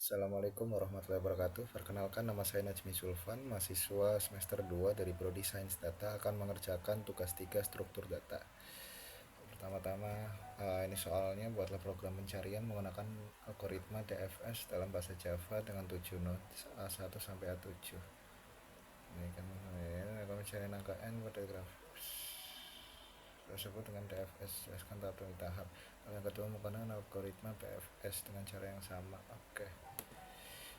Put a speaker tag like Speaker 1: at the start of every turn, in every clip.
Speaker 1: Assalamualaikum warahmatullahi wabarakatuh. Perkenalkan, nama saya Najmi Sulfan, mahasiswa semester 2 dari Prodi Sains Data, akan mengerjakan tugas 3 struktur data. Pertama-tama, ini soalnya buatlah program pencarian menggunakan algoritma DFS dalam bahasa Java dengan 7 nodes A1 sampai A7. Ini kan pencarian angka n pada graf tersebut dengan DFS. Jelaskan tahap demi tahap. Yang kedua, menggunakan algoritma BFS dengan cara yang sama. Oke.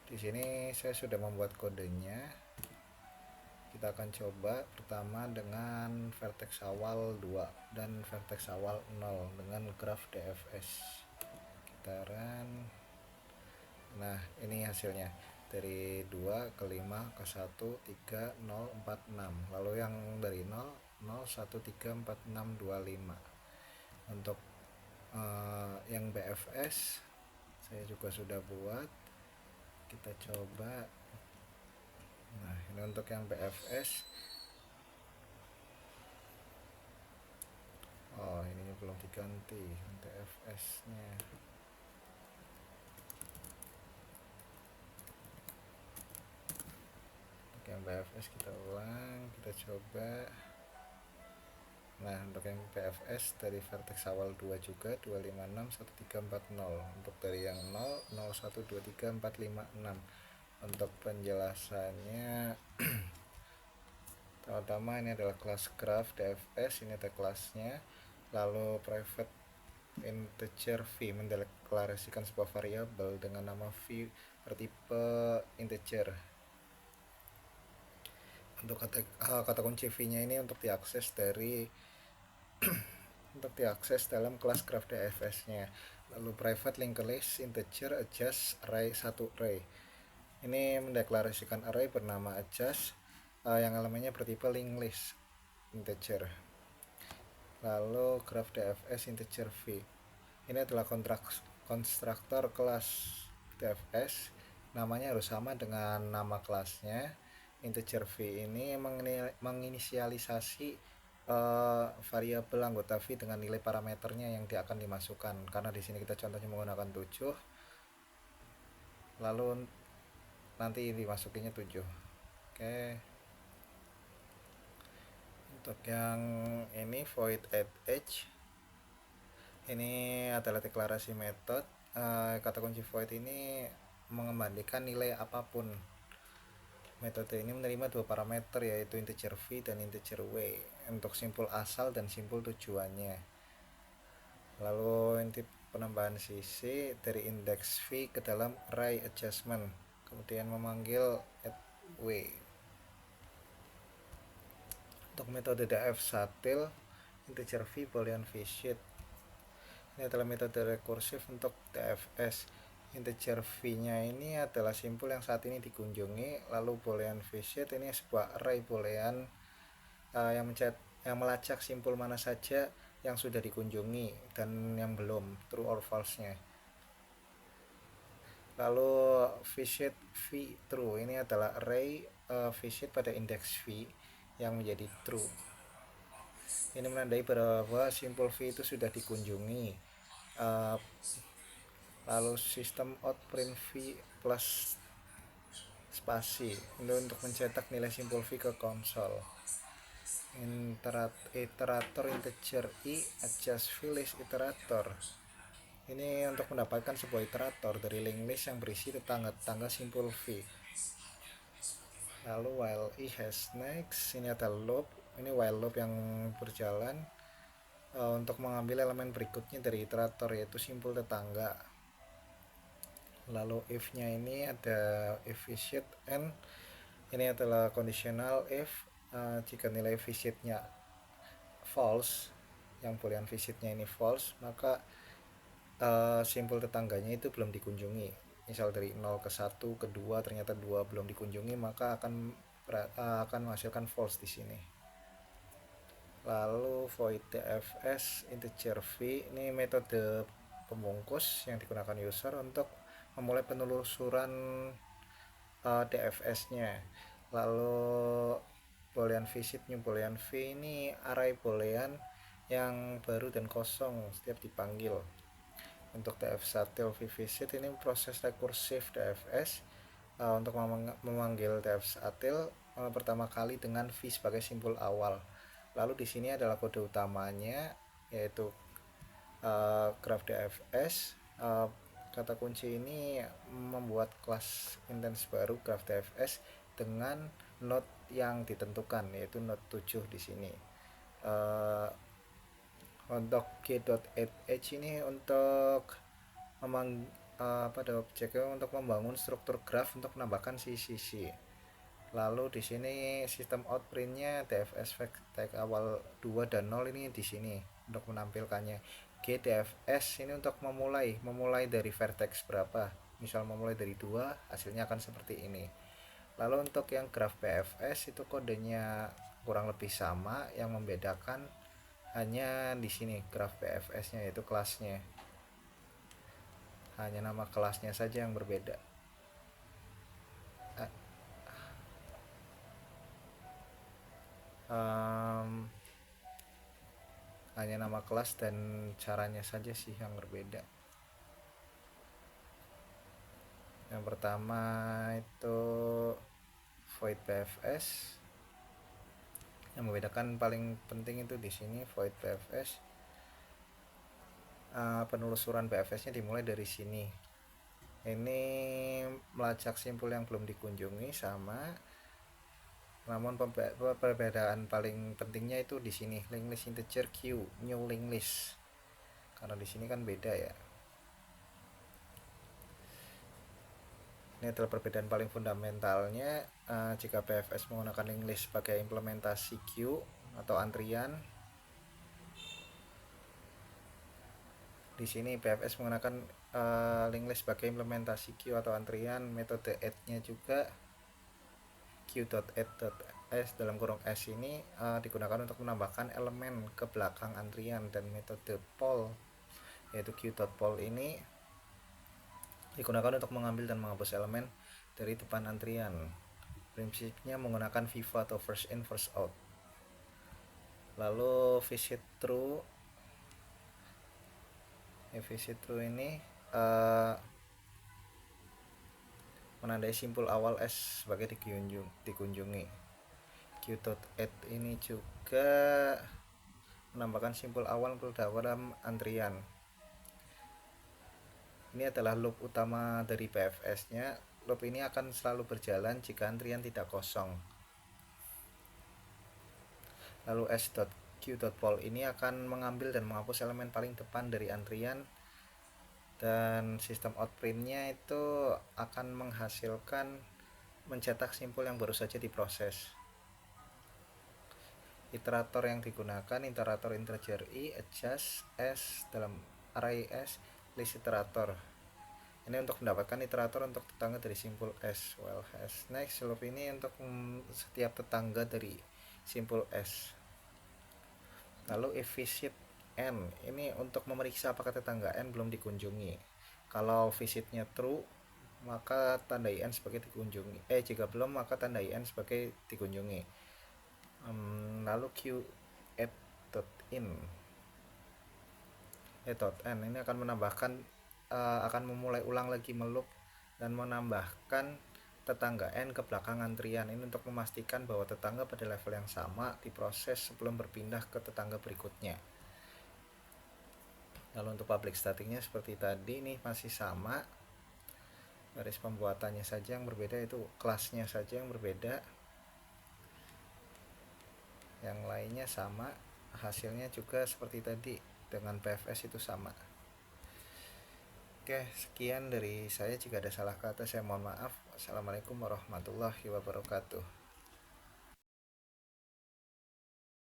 Speaker 1: Di sini saya sudah membuat kodenya. Kita akan coba pertama dengan vertex awal 2 dan vertex awal 0 dengan graf DFS. Kita run. Nah, ini hasilnya. Dari 2 ke 5 ke 1 3 0 4 6. Lalu yang dari 0 0 1 3 4 6 2 5. Untuk yang BFS saya juga sudah buat. Kita coba. Nah, ini untuk yang BFS. Oh, ini belum diganti BFS nya. Untuk yang BFS kita ulang, kita coba. Nah, untuk yang BFS dari vertex awal 2 juga 256 1340. Untuk dari yang 0 01 23 456. Untuk penjelasannya pertama ini adalah kelas graph DFS, ini ada kelasnya. Lalu private integer v mendeklarasikan sebuah variabel dengan nama v bertipe integer. Untuk kata kunci v-nya ini untuk diakses dari untuk diakses dalam kelas graph DFS-nya. Lalu private linked list integer adjust array 1 array. Ini mendeklarasikan array bernama adjust yang elemennya bertipe linked list integer. Lalu graph DFS integer v. Ini adalah konstruktor kelas DFS. Namanya harus sama dengan nama kelasnya. Integer v ini menginisialisasi variabel anggota v dengan nilai parameternya yang akan dimasukkan. Karena di sini kita contohnya menggunakan 7. Lalu nanti dimasukinnya 7. Oke. Untuk yang ini void add age, ini adalah deklarasi metode. Kata kunci void ini mengembalikan nilai apapun. Metode ini menerima dua parameter, yaitu integer v dan integer w, untuk simpul asal dan simpul tujuannya. Lalu inti penambahan sisi dari indeks v ke dalam array adjustment, kemudian memanggil add w. Untuk metode df satil integer v boolean v sheet. Ini adalah metode rekursif untuk DFS. Integer v-nya ini adalah simpul yang saat ini dikunjungi. Lalu boolean v-sheet ini sebuah array boolean yang melacak simpul mana saja yang sudah dikunjungi dan yang belum, true or false-nya. Lalu v-sheet v true ini adalah array v-sheet pada indeks v yang menjadi true. Ini menandai bahwa simpul v itu sudah dikunjungi. Lalu sistem out print v plus spasi untuk mencetak nilai simpul v ke konsol. Iterator integer i adjust v list iterator. Ini untuk mendapatkan sebuah iterator dari linked list yang berisi tetangga-tetangga simpul v. Lalu while i has next, ini ada loop. Ini while loop yang berjalan untuk mengambil elemen berikutnya dari iterator, yaitu simpul tetangga. Lalu if-nya ini ada if visit n. Ini adalah conditional if jika nilai visitnya false, yang boolean visitnya ini false, maka simpul tetangganya itu belum dikunjungi. Misal dari 0 ke 1 ke 2 ternyata 2 belum dikunjungi, maka akan menghasilkan false di sini. Lalu void dfs integer v, ini metode pembungkus yang digunakan user untuk memulai penelusuran DFS-nya. Lalu boolean visit new boolean v, ini array boolean yang baru dan kosong setiap dipanggil. Untuk tf-satil vvisit ini proses rekursif DFS untuk memanggil tf-satil pertama kali dengan v sebagai simbol awal. Lalu di sini adalah kode utamanya, yaitu graph DFS. Kata kunci ini membuat kelas intens baru graph DFS dengan node yang ditentukan, yaitu node 7 di sini. Untuk g.h ini untuk pada objeknya untuk membangun struktur graf untuk menambahkan sisi-sisi. Lalu di sini sistem outprintnya DFS tag awal 2 dan 0 ini di sini untuk menampilkannya. GDFS ini untuk memulai dari vertex berapa. Misal memulai dari 2, hasilnya akan seperti ini. Lalu untuk yang graph PFS itu kodenya kurang lebih sama, yang membedakan hanya di sini graph PFS-nya, yaitu kelasnya. Hanya nama kelasnya saja yang berbeda. Hanya nama kelas dan caranya saja sih yang berbeda. Yang pertama itu void PFS. Yang membedakan paling penting itu di sini void PFS. Penelusuran PFS-nya dimulai dari sini. Ini melacak simpul yang belum dikunjungi sama. Namun perbedaan paling pentingnya itu di sini, linked list integer Q, new linked list. Karena di sini kan beda ya. Ini adalah perbedaan paling fundamentalnya. Jika PFS menggunakan linked list sebagai implementasi Q atau antrian, di sini PFS menggunakan linked list sebagai implementasi Q atau antrian. Metode add-nya juga q.add.s dalam kurung s ini digunakan untuk menambahkan elemen ke belakang antrian, dan metode poll yaitu q.poll ini digunakan untuk mengambil dan menghapus elemen dari depan antrian. Prinsipnya menggunakan vivo atau first in first out. Lalu visit through ini menandai simpul awal S sebagai dikunjungi. Q.add ini juga menambahkan simpul awal ke dalam antrian. Ini adalah loop utama dari PFS-nya. Loop ini akan selalu berjalan jika antrian tidak kosong. Lalu S.Q.poll ini akan mengambil dan menghapus elemen paling depan dari antrian, dan sistem outprintnya itu akan menghasilkan mencetak simpul yang baru saja diproses. Iterator yang digunakan iterator integer i, adjust s dalam array s, list iterator. Ini untuk mendapatkan iterator untuk tetangga dari simpul s. Well, s next loop ini untuk setiap tetangga dari simpul s. Lalu if visit n ini untuk memeriksa apakah tetangga n belum dikunjungi. Kalau visitnya true, maka tandai n sebagai dikunjungi. Jika belum, maka tandai n sebagai dikunjungi. Lalu q add.in n ini akan menambahkan akan memulai ulang lagi meloop dan menambahkan tetangga n ke belakang antrian. Ini untuk memastikan bahwa tetangga pada level yang sama diproses sebelum berpindah ke tetangga berikutnya. Lalu untuk public staticnya seperti tadi, ini masih sama, garis pembuatannya saja yang berbeda, itu kelasnya saja yang berbeda, yang lainnya sama, hasilnya juga seperti tadi dengan PFS itu sama. Oke, sekian dari saya. Jika ada salah kata saya mohon maaf. Assalamualaikum warahmatullahi wabarakatuh.